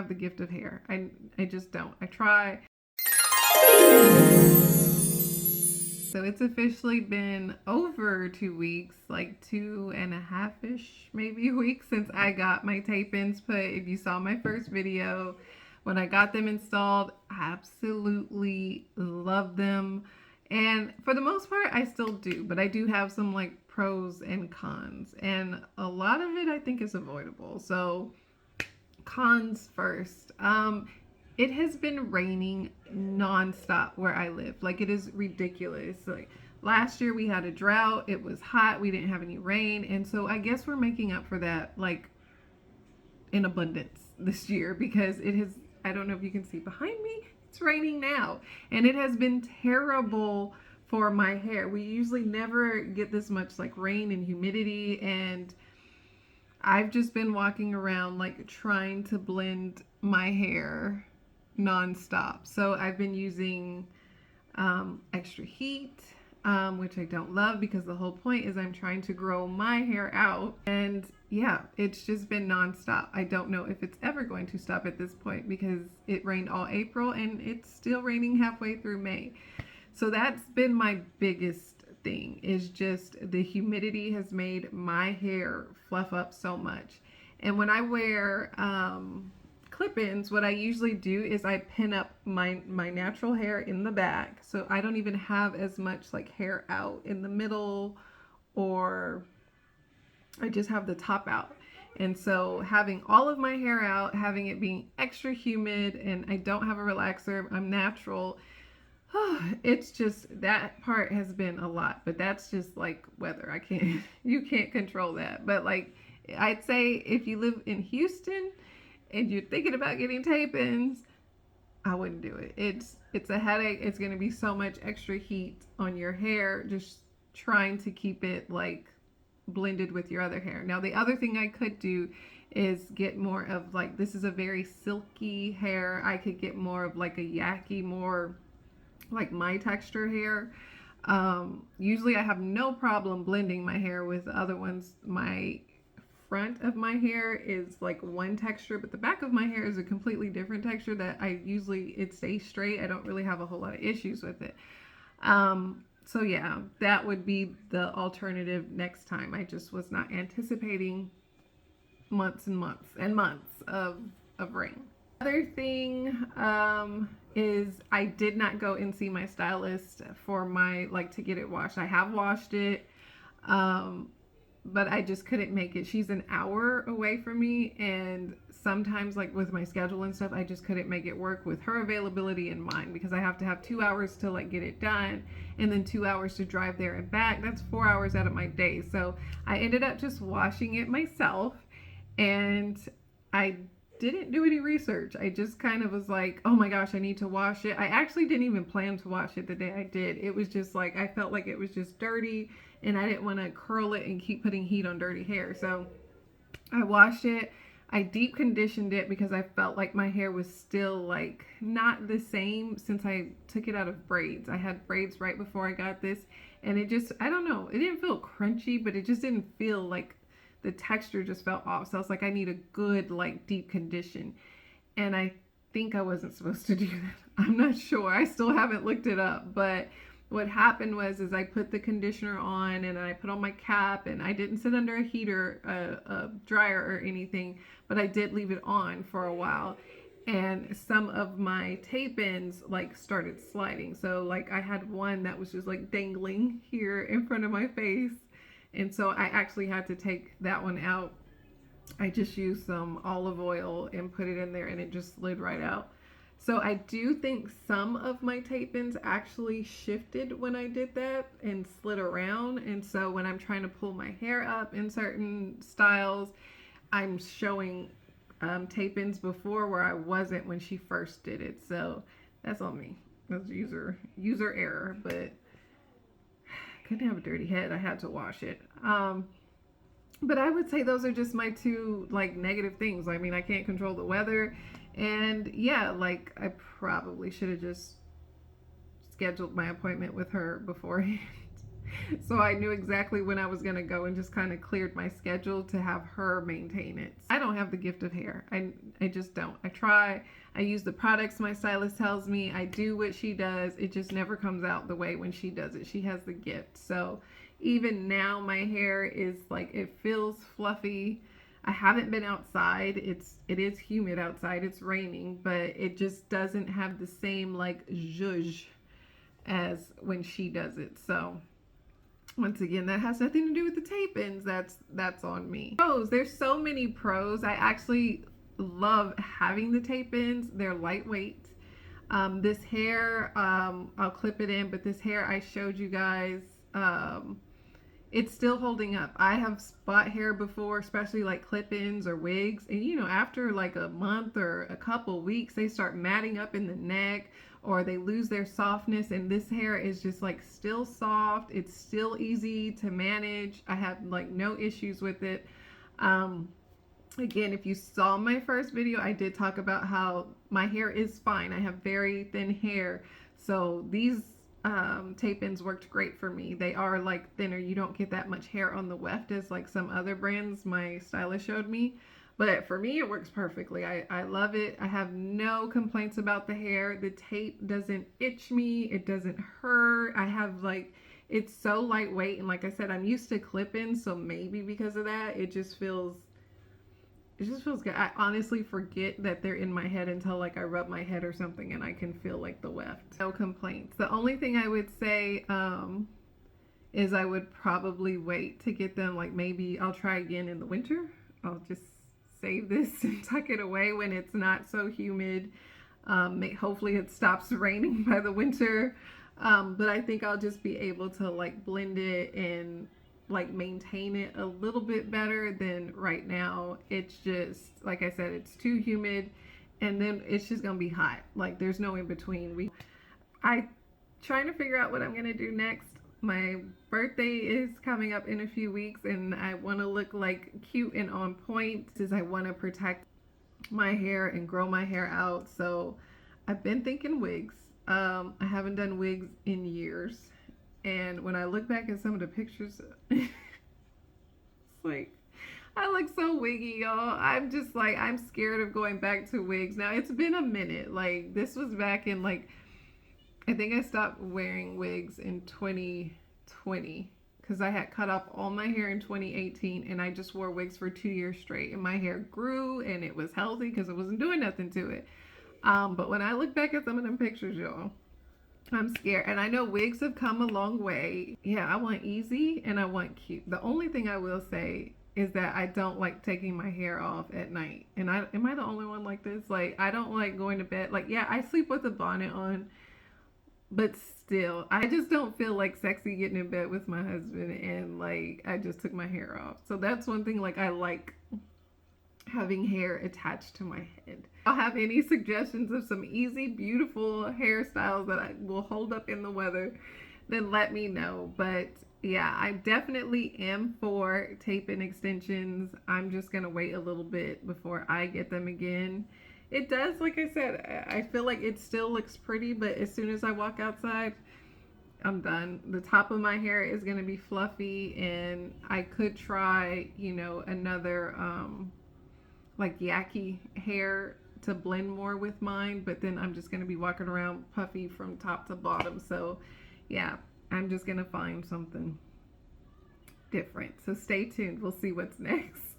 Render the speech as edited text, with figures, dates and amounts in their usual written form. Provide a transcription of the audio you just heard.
have the gift of hair. I just don't. I try. So it's officially been over 2 weeks, like 2.5-ish maybe weeks since I got my tape-ins put. If you saw my first video, when I got them installed, I absolutely love them. And for the most part, I still do, but I do have some like pros and cons, and a lot of it I think is avoidable. So cons first. It has been raining nonstop where I live. Like, it is ridiculous. Like, last year we had a drought. It was hot. We didn't have any rain. And so I guess we're making up for that, like, in abundance this year, because it has, I don't know if you can see behind me, it's raining now. And it has been terrible for my hair. We usually never get this much like rain and humidity, and I've just been walking around like trying to blend my hair nonstop. So I've been using extra heat, which I don't love, because the whole point is I'm trying to grow my hair out. And yeah, it's just been nonstop. I don't know if it's ever going to stop at this point, because it rained all April and it's still raining halfway through May. So that's been my biggest thing, is just the humidity has made my hair fluff up so much. And when I wear clip-ins, what I usually do is I pin up my natural hair in the back, so I don't even have as much like hair out in the middle, or I just have the top out. And so having all of my hair out, having it being extra humid, and I don't have a relaxer, I'm natural, it's just, that part has been a lot. But that's just like weather. You can't control that. But like, I'd say if you live in Houston and you're thinking about getting tape-ins, I wouldn't do it. It's a headache. It's going to be so much extra heat on your hair, just trying to keep it like blended with your other hair. Now, the other thing I could do is get more of like, this is a very silky hair. I could get more of like a yucky, more like my texture hair. Usually I have no problem blending my hair with the other ones. My front of my hair is like one texture, but the back of my hair is a completely different texture that it stays straight. I don't really have a whole lot of issues with it. So yeah, that would be the alternative next time. I just was not anticipating months and months and months of rain. Other thing is I did not go and see my stylist for my, like, to get it washed. I have washed it, but I just couldn't make it. She's an hour away from me, and sometimes like with my schedule and stuff, I just couldn't make it work with her availability and mine, because I have to have 2 hours to like get it done, and then 2 hours to drive there and back. That's 4 hours out of my day. So I ended up just washing it myself, and I didn't do any research. I just kind of was like, oh my gosh, I need to wash it. I actually didn't even plan to wash it the day I did. It was just like, I felt like it was just dirty, and I didn't want to curl it and keep putting heat on dirty hair. So I washed it. I deep conditioned it because I felt like my hair was still like not the same since I took it out of braids. I had braids right before I got this, and it just, I don't know, it didn't feel crunchy, but it just didn't feel like, the texture just felt off. So I was like, I need a good like deep condition, and I think I wasn't supposed to do that. I'm not sure. I still haven't looked it up. But what happened was I put the conditioner on, and I put on my cap, and I didn't sit under a heater, a dryer or anything, but I did leave it on for a while, and some of my tape-ins like started sliding. So like I had one that was just like dangling here in front of my face. And so I actually had to take that one out. I just used some olive oil and put it in there, and it just slid right out. So I do think some of my tape-ins actually shifted when I did that and slid around. And so when I'm trying to pull my hair up in certain styles, I'm showing tape-ins before where I wasn't when she first did it. So that's on me. That's user error, but couldn't have a dirty head. I had to wash it. But I would say those are just my two like negative things. I mean, I can't control the weather, and yeah, like I probably should have just scheduled my appointment with her beforehand. So I knew exactly when I was going to go and just kind of cleared my schedule to have her maintain it. I don't have the gift of hair. I just don't. I try. I use the products my stylist tells me. I do what she does. It just never comes out the way when she does it. She has the gift. So even now my hair is like, it feels fluffy. I haven't been outside. It is humid outside. It's raining, but it just doesn't have the same like zhuzh as when she does it. So once again, that has nothing to do with the tape-ins. That's on me. Pros, there's so many pros. I actually love having the tape-ins. They're lightweight. This hair, I'll clip it in, but this hair I showed you guys, it's still holding up. I have spot hair before, especially like clip-ins or wigs, and you know, after like a month or a couple weeks, they start matting up in the neck or they lose their softness, and this hair is just like still soft. It's still easy to manage. I have like no issues with it. Again, if you saw my first video, I did talk about how my hair is fine. I have very thin hair, so these tape-ins worked great for me. They are like thinner. You don't get that much hair on the weft as like some other brands my stylist showed me, but for me it works perfectly. I love it. I have no complaints about the hair. The tape doesn't itch me. It doesn't hurt. I have like, it's so lightweight, and like I said, I'm used to clip-ins, so maybe because of that it just feels good. I honestly forget that they're in my head until like I rub my head or something and I can feel like the weft. No complaints. The only thing I would say is I would probably wait to get them, like maybe I'll try again in the winter. I'll just save this and tuck it away when it's not so humid. Hopefully it stops raining by the winter. But I think I'll just be able to like blend it and like maintain it a little bit better than right now. It's just, like I said, it's too humid, and then it's just gonna be hot. Like there's no in between. I trying to figure out what I'm gonna do next. My birthday is coming up in a few weeks, and I want to look like cute and on point, as I want to protect my hair and grow my hair out. So I've been thinking wigs. I haven't done wigs in years. And when I look back at some of the pictures, it's like, I look so wiggy, y'all. I'm just like, I'm scared of going back to wigs. Now, it's been a minute. Like, this was back in, like, I think I stopped wearing wigs in 2020. Because I had cut off all my hair in 2018. And I just wore wigs for 2 years straight. And my hair grew, and it was healthy because I wasn't doing nothing to it. But when I look back at some of them pictures, y'all, I'm scared. And I know wigs have come a long way. Yeah, I want easy and I want cute. The only thing I will say is that I don't like taking my hair off at night. And am I the only one like this? Like, I don't like going to bed. Like, yeah, I sleep with a bonnet on, but still, I just don't feel like sexy getting in bed with my husband and like I just took my hair off. So that's one thing, like, I like having hair attached to my head. I'll have any suggestions of some easy, beautiful hairstyles that will hold up in the weather, then let me know. But yeah, I definitely am for tape-in extensions. I'm just gonna wait a little bit before I get them again. It does, like I said, I feel like it still looks pretty, but as soon as I walk outside, I'm done. The top of my hair is gonna be fluffy, and I could try, you know, another like yaki hair to blend more with mine, but then I'm just going to be walking around puffy from top to bottom. So yeah, I'm just going to find something different. So stay tuned. We'll see what's next.